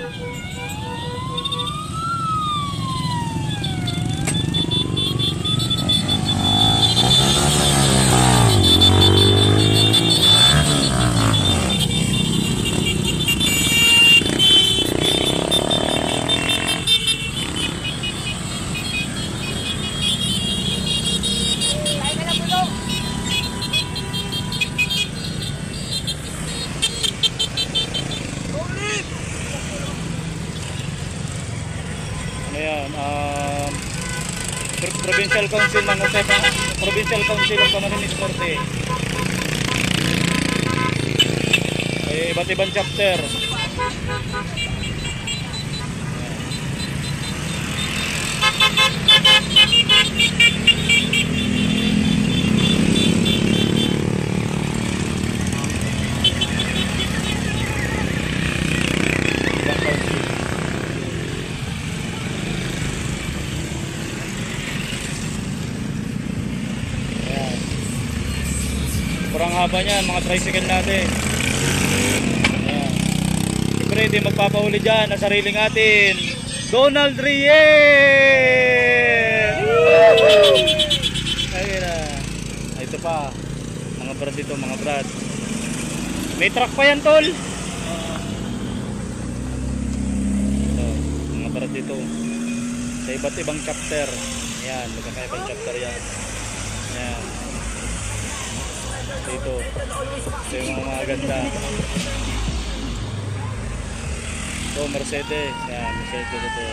Ayan, Provincial Council ng Provincial Council ng Camarines Norte. Ay, iba't ibang chapter. Kurang haba niyan, mga tricycle natin. Ayan. Siyempre, hindi magpapahuli dyan na sariling atin, Donald Reyes! Ayun na. Ito pa, mga brad dito, mga brad. May truck pa yan, tol. Ito, mga brad dito. Sa iba't ibang chapter. Ayan, magkakaibang chapter yan. Ayan. Dito yung mga ganda. Ito Mercedes. Yan, Mercedes ito.